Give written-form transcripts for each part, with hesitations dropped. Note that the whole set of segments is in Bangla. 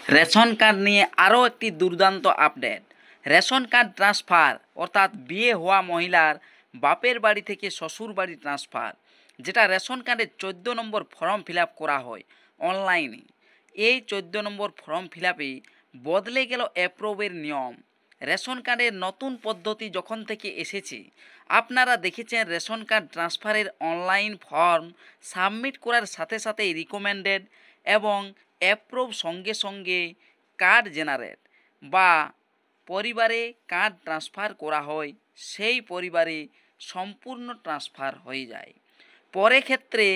রেশন কার্ড নিয়ে আরও একটি দুর্দান্ত আপডেট। রেশন কার্ড ট্রান্সফার অর্থাৎ বিয়ে হওয়া মহিলার বাপের বাড়ি থেকে শ্বশুর বাড়ি ট্রান্সফার, যেটা রেশন কার্ডের 14 নম্বর ফর্ম ফিল করা হয় অনলাইনে। এই 14 নম্বর ফর্ম ফিল বদলে গেল অ্যাপ্রুভের নিয়ম। রেশন কার্ডের নতুন পদ্ধতি যখন থেকে এসেছে, আপনারা দেখেছেন রেশন কার্ড ট্রান্সফারের অনলাইন ফর্ম সাবমিট করার সাথে সাথেই রিকমেন্ডেড এবং অ্যাপ্রুভ সঙ্গে সঙ্গে কার্ড জেনারেট বা পরিবারে কার্ড ট্রান্সফার করা হয়, সেই পরিবারে সম্পূর্ণ ট্রান্সফার হয়ে যায়। পরে ক্ষেত্রে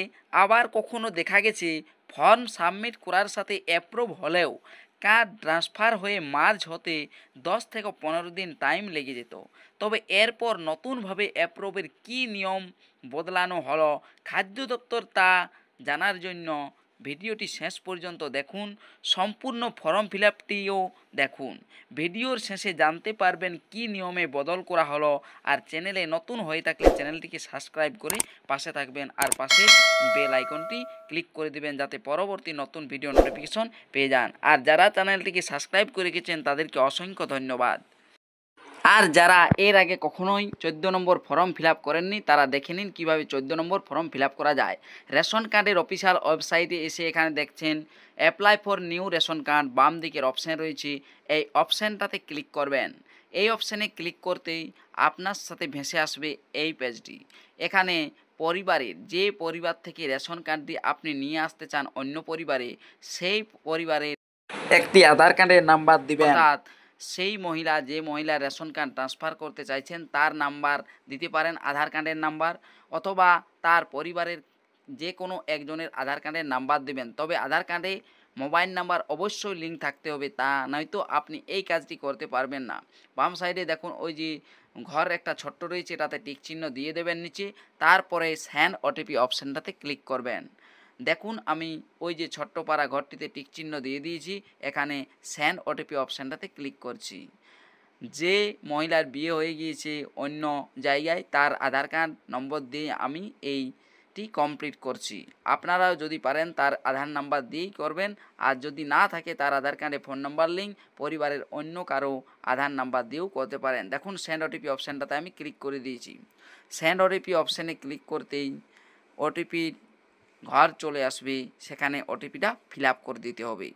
আবার কখনো দেখা গেছে ফর্ম সাবমিট করার সাথে অ্যাপ্রুভ হলেও কার্ড ট্রান্সফার হয়ে মার্জ হতে 10 থেকে 15 দিন টাইম লেগে যেত। তবে এরপর নতুনভাবে অ্যাপ্রুভের কী নিয়ম বদলানো হলো খাদ্য দপ্তর তা জানার জন্য ভিডিওটি শেষ পর্যন্ত দেখুন, সম্পূর্ণ ফর্ম ফিল আপটিও দেখুন। ভিডিওর শেষে জানতে পারবেন কী নিয়মে বদল করা হলো। আর চ্যানেলে নতুন হয়ে থাকলে চ্যানেলটিকে সাবস্ক্রাইব করে পাশে থাকবেন আর পাশে বেল আইকনটি ক্লিক করে দেবেন যাতে পরবর্তী নতুন ভিডিও নোটিফিকেশন পেয়ে যান। আর যারা চ্যানেলটিকে সাবস্ক্রাইব করে রেখেছেন তাদেরকে অসংখ্য ধন্যবাদ। আর যারা এর আগে কখনোই 14 নম্বর ফর্ম ফিল করেননি তারা দেখে নিন কীভাবে 14 নম্বর ফর্ম ফিল করা যায়। রেশন কার্ডের অফিসিয়াল ওয়েবসাইটে এসে এখানে দেখছেন apply for new ration card, বাম দিকের অপশান রয়েছে, এই অপশানটাতে ক্লিক করবেন। এই অপশানে ক্লিক করতেই আপনার সাথে ভেসে আসবে এই পেজটি। এখানে পরিবারের যে পরিবার থেকে রেশন কার্ডটি আপনি নিয়ে আসতে চান অন্য পরিবারে, সেই পরিবারের একটি আধার কার্ডের নাম্বার দিবেন। অর্থাৎ সেই মহিলা যে মহিলা রেশন কার্ড ট্রান্সফার করতে চাইছেন তার নাম্বার দিতে পারেন, আধার কার্ডের নাম্বার, অথবা তার পরিবারের যে কোনো একজনের আধার কার্ডের নাম্বার দেবেন। তবে আধার কার্ডে মোবাইল নাম্বার অবশ্যই লিঙ্ক থাকতে হবে, তা নয়তো আপনি এই কাজটি করতে পারবেন না। বাম সাইডে দেখুন ওই যে ঘর একটা ছোট্ট রয়েছে, এটাতে টিক চিহ্ন দিয়ে দেবেন নিচে, তারপরে সেন্ড ওটিপি অপশানটাতে ক্লিক করবেন। দেখুন আমি ওই যে ছোট্ট পাড়া ঘরটিতে টিক চিহ্ন দিয়ে দিয়েছি, এখানে সেন্ড ওটিপি অপশানটাতে ক্লিক করছি। যে মহিলার বিয়ে হয়ে গিয়েছে অন্য জায়গায় তার আধার কার্ড নম্বর দিয়ে আমি এইটি কমপ্লিট করছি। আপনারাও যদি পারেন তার আধার নাম্বার দিয়েই করবেন, আর যদি না থাকে তার আধার কার্ডে ফোন নাম্বার লিঙ্ক পরিবারের অন্য কারো আধার নাম্বার দিয়েও করতে পারেন। দেখুন সেন্ড ওটিপি অপশানটাতে আমি ক্লিক করে দিয়েছি। সেন্ড ওটিপি অপশানে ক্লিক করতেই ওটিপি ঘর চলে আসবে, সেখানে ওটিপিটা ফিল আপ করে দিতে হবে।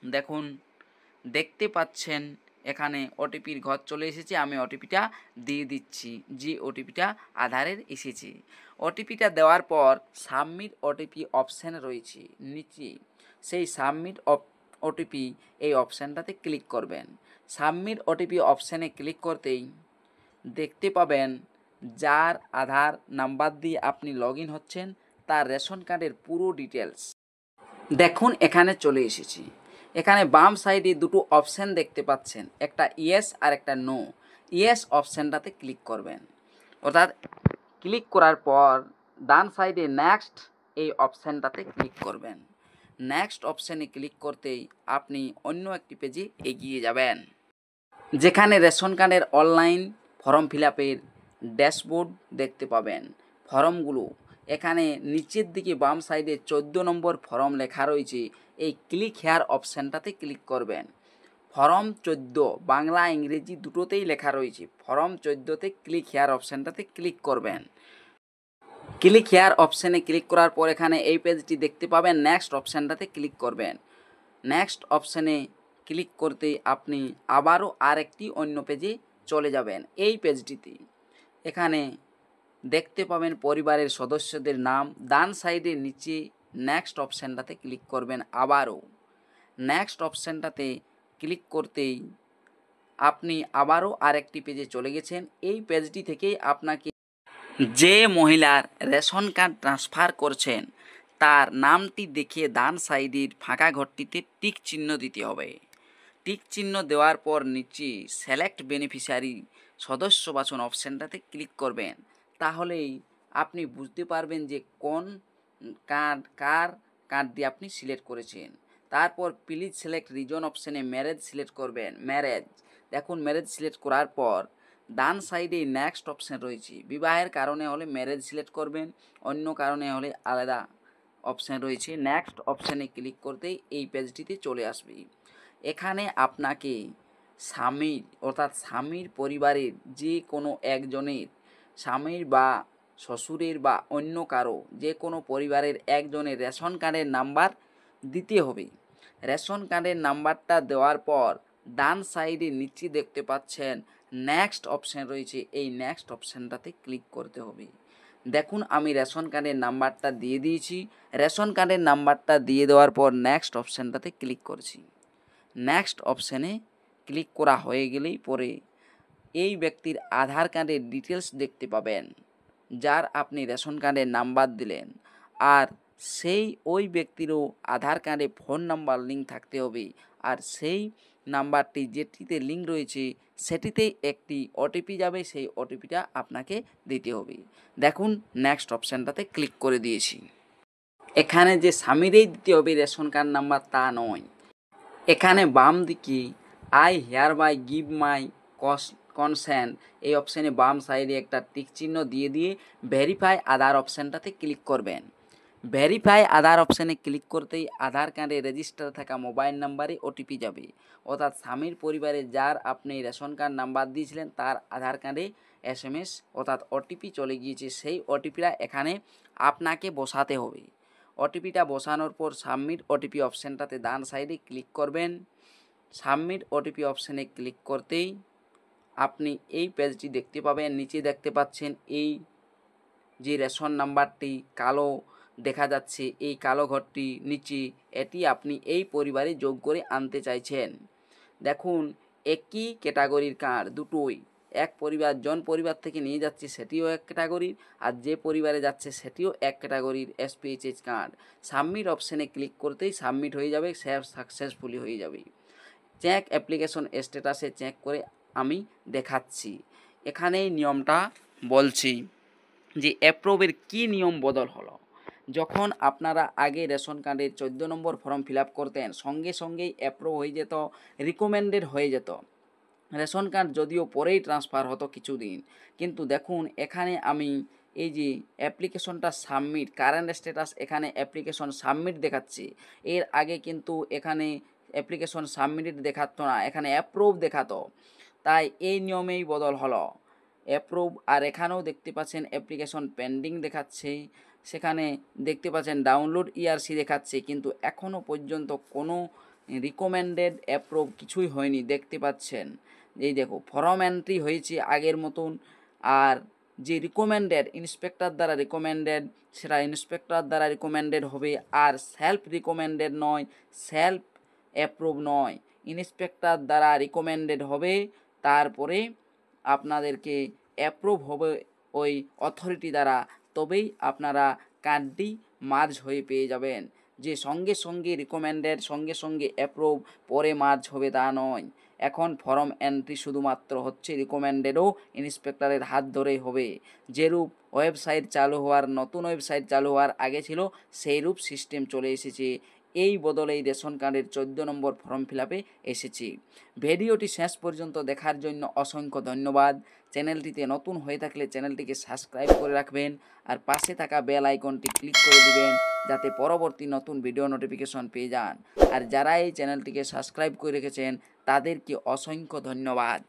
দেখুন দেখতে পাচ্ছেন এখানে ওটিপির ঘর চলে এসেছে, আমি ওটিপিটা দিয়ে দিচ্ছি যে ওটিপিটা আধারের এসেছে। ওটিপিটা দেওয়ার পর সাবমিট ওটিপি অপশান রয়েছে নিচে, সেই সাবমিট ওটিপি এই অপশানটাতে ক্লিক করবেন। সাবমিট ওটিপি অপশানে ক্লিক করতেই দেখতে পাবেন যার আধার নাম্বার দিয়ে আপনি লগ ইন হচ্ছেন তার রেশন কার্ডের পুরো ডিটেলস দেখুন এখানে চলে এসেছি। এখানে বাম সাইডে দুটো অপশান দেখতে পাচ্ছেন, একটা ইয়েস আর একটা নো। ইয়েস অপশানটাতে ক্লিক করবেন, অর্থাৎ ক্লিক করার পর ডান সাইডে নেক্সট এই অপশানটাতে ক্লিক করবেন। নেক্সট অপশানে ক্লিক করতেই আপনি অন্য একটি পেজে এগিয়ে যাবেন, যেখানে রেশন কার্ডের অনলাইন ফর্ম ফিল আপের ড্যাশবোর্ড দেখতে পাবেন। ফর্মগুলো এখানে নিচের দিকে বাম সাইডে 14 নম্বর ফর্ম লেখা রয়েছে, এই ক্লিক হেয়ার অপশানটাতে ক্লিক করবেন। ফর্ম 14 বাংলা ইংরেজি দুটোতেই লেখা রয়েছে, ফর্ম 14তে ক্লিক হেয়ার অপশানটাতে ক্লিক করবেন। ক্লিক হেয়ার অপশানে ক্লিক করার পর এখানে এই পেজটি দেখতে পাবেন, নেক্সট অপশানটাতে ক্লিক করবেন। নেক্সট অপশানে ক্লিক করতে আপনি আবারও আরেকটি অন্য পেজে চলে যাবেন। এই পেজটিতে এখানে দেখতে পাবেন পরিবারের সদস্যদের নাম, ডান সাইডে নিচে নেক্সট অপশানটাতে ক্লিক করবেন। আবারও নেক্সট অপশানটাতে ক্লিক করতেই আপনি আবারও আরেকটি পেজে চলে গেছেন। এই পেজটি থেকেই আপনাকে যে মহিলার রেশন কার্ড ট্রান্সফার করছেন তার নামটি দেখে ডান সাইডের ফাঁকা ঘরটিতে টিক চিহ্ন দিতে হবে। টিক চিহ্ন দেওয়ার পর নিচে সিলেক্ট বেনিফিশিয়ারি সদস্য বাছন অপশানটাতে ক্লিক করবেন। তাহলেই আপনি বুঝতে পারবেন যে কোন কার কার্ড দিয়ে আপনি সিলেক্ট করেছেন। তারপর প্লিজ সিলেক্ট রিজন অপশানে ম্যারেজ সিলেক্ট করবেন। ম্যারেজ দেখুন ম্যারেজ সিলেক্ট করার পর ডান সাইডে নেক্সট অপশান রয়েছে, বিবাহের কারণে হলে ম্যারেজ সিলেক্ট করবেন, অন্য কারণে হলে আলাদা অপশান রয়েছে, নেক্সট অপশানে ক্লিক করতেই এই পেজটিতে চলে আসবে। এখানে আপনাকে স্বামীর অর্থাৎ স্বামীর পরিবারের যে কোনো একজনের, স্বামীর বা শ্বশুরের বা অন্য কারো যে কোনো পরিবারের একজনের রেশন কার্ডের নাম্বার দিতে হবে। রেশন কার্ডের নাম্বারটা দেওয়ার পর ডান সাইডে নিচে দেখতে পাচ্ছেন নেক্সট অপশান রয়েছে, এই নেক্সট অপশানটাতে ক্লিক করতে হবে। দেখুন আমি রেশন কার্ডের নাম্বারটা দিয়ে দিয়েছি। রেশন কার্ডের নাম্বারটা দিয়ে দেওয়ার পর নেক্সট অপশানটাতে ক্লিক করছি। নেক্সট অপশানে ক্লিক করা হয়ে গেলেই পরে এই ব্যক্তির আধার কার্ডের ডিটেলস দেখতে পাবেন, যার আপনি রেশন কার্ডের নাম্বার দিলেন। আর সেই ওই ব্যক্তিরও আধার কার্ডে ফোন নাম্বার লিঙ্ক থাকতে হবে, আর সেই নাম্বারটি যেটিতে লিঙ্ক রয়েছে সেটিতেই একটি ওটিপি যাবে, সেই ওটিপিটা আপনাকে দিতে হবে। দেখুন নেক্সট অপশানটাতে ক্লিক করে দিয়েছি। এখানে যে স্বামীরই দিতে হবে রেশন কার্ড নাম্বার তা নয়, এখানে বাম দিকে I hereby give my consent এই অপশানে বাম সাইডে একটা টিক চিহ্ন দিয়ে ভেরিফাই আধার অপশানটাতে ক্লিক করবেন। ভেরিফাই আধার অপশানে ক্লিক করতেই আধার কার্ডে রেজিস্টার থাকা মোবাইল নাম্বারে ওটিপি যাবে, অর্থাৎ স্বামীর পরিবারে যার আপনি রেশন কার্ড নাম্বার দিয়েছিলেন তার আধার কার্ডে SMS অর্থাৎ ওটিপি চলে গিয়েছে। সেই ওটিপিটা এখানে আপনাকে বসাতে হবে। ওটিপিটা বসানোর পর সাবমিট ওটিপি অপশানটাতে ডান সাইডে ক্লিক করবেন। সাবমিট ওটিপি অপশানে ক্লিক করতেই আপনি এই পেজটি দেখতে পাবেন। নিচে দেখতে পাচ্ছেন এই যে রেশন নাম্বারটি কালো দেখা যাচ্ছে, এই কালো ঘরটি নিচে, এটি আপনি এই পরিবারে যোগ করে আনতে চাইছেন। দেখুন একই ক্যাটাগরির কার্ড দুটোই, এক পরিবার জন পরিবার থেকে নিয়ে যাচ্ছে সেটিও এক ক্যাটাগরির, আর যে পরিবারে যাচ্ছে সেটিও এক ক্যাটাগরির SPHH কার্ড। সাবমিট অপশানে ক্লিক করতেই সাবমিট হয়ে যাবে, সেভ সাকসেসফুলি হয়ে যাবে। চেক অ্যাপ্লিকেশন স্ট্যাটাসে চেক করে আমি দেখাচ্ছি। এখানেই নিয়মটা বলছি যে অ্যাপ্রুভের কী নিয়ম বদল হলো। যখন আপনারা আগে রেশন কার্ডের 14 নম্বর ফর্ম ফিল আপ করতেন সঙ্গে সঙ্গেই অ্যাপ্রুভ হয়ে যেত, রিকমেন্ডেড হয়ে যেত। রেশন কার্ড যদিও পরেই ট্রান্সফার হতো কিছুদিন, কিন্তু দেখুন এখানে আমি এই যে অ্যাপ্লিকেশনটা সাবমিট কারেন্ট স্ট্যাটাস, এখানে অ্যাপ্লিকেশন সাবমিট দেখাচ্ছি। এর আগে কিন্তু এখানে অ্যাপ্লিকেশন সাবমিটেড দেখাতো না, এখানে অ্যাপ্রুভ দেখাতো। তাই এই নিয়মেই বদল হলো, অ্যাপ্রুভ। আর এখানেও দেখতে পাচ্ছেন অ্যাপ্লিকেশন পেন্ডিং দেখাচ্ছে, সেখানে দেখতে পাচ্ছেন ডাউনলোড ERC দেখাচ্ছে, কিন্তু এখনও পর্যন্ত কোনো রিকমেন্ডেড অ্যাপ্রুভ কিছুই হয়নি। দেখতে পাচ্ছেন এই দেখো ফর্ম এন্ট্রি হয়েছে আগের মতন, আর যে রিকমেন্ডেড ইন্সপেক্টর দ্বারা রিকমেন্ডেড সেটা ইন্সপেক্টর দ্বারা রিকমেন্ডেড হবে, আর সেলফ রিকমেন্ডেড নয়, সেলফ অ্যাপ্রুভ নয়, ইন্সপেক্টর দ্বারা রিকমেন্ডেড হবে। তারপরে আপনাদেরকে অ্যাপ্রুভ হবে ওই অথরিটি দ্বারা, তবেই আপনারা কার্ডটি মার্জ হয়ে পেয়ে যাবেন। যে সঙ্গে সঙ্গে রিকমেন্ডেড সঙ্গে সঙ্গে অ্যাপ্রুভ পরে মার্জ হবে তা নয়। এখন ফর্ম এন্ট্রি শুধুমাত্র হচ্ছে রিকমেন্ডেডও ইন্সপেক্টরের হাত ধরেই হবে। যেরূপ ওয়েবসাইট চালু হওয়ার নতুন ওয়েবসাইট চালু হওয়ার আগে ছিল সেইরূপ সিস্টেম চলে এসেছে। এই বদলেই রেশন কার্ডের 14 নম্বর ফর্ম ফিল আপে এসেছি। ভিডিওটি শেষ পর্যন্ত দেখার জন্য অসংখ্য ধন্যবাদ। চ্যানেলটিতে নতুন হয়ে থাকলে চ্যানেলটিকে সাবস্ক্রাইব করে রাখবেন, আর পাশে থাকা বেল আইকনটি ক্লিক করে দিবেন যাতে পরবর্তী নতুন ভিডিও নোটিফিকেশন পেয়ে যান। আর যারা এই চ্যানেলটিকে সাবস্ক্রাইব করে রেখেছেন তাদেরকে অসংখ্য ধন্যবাদ।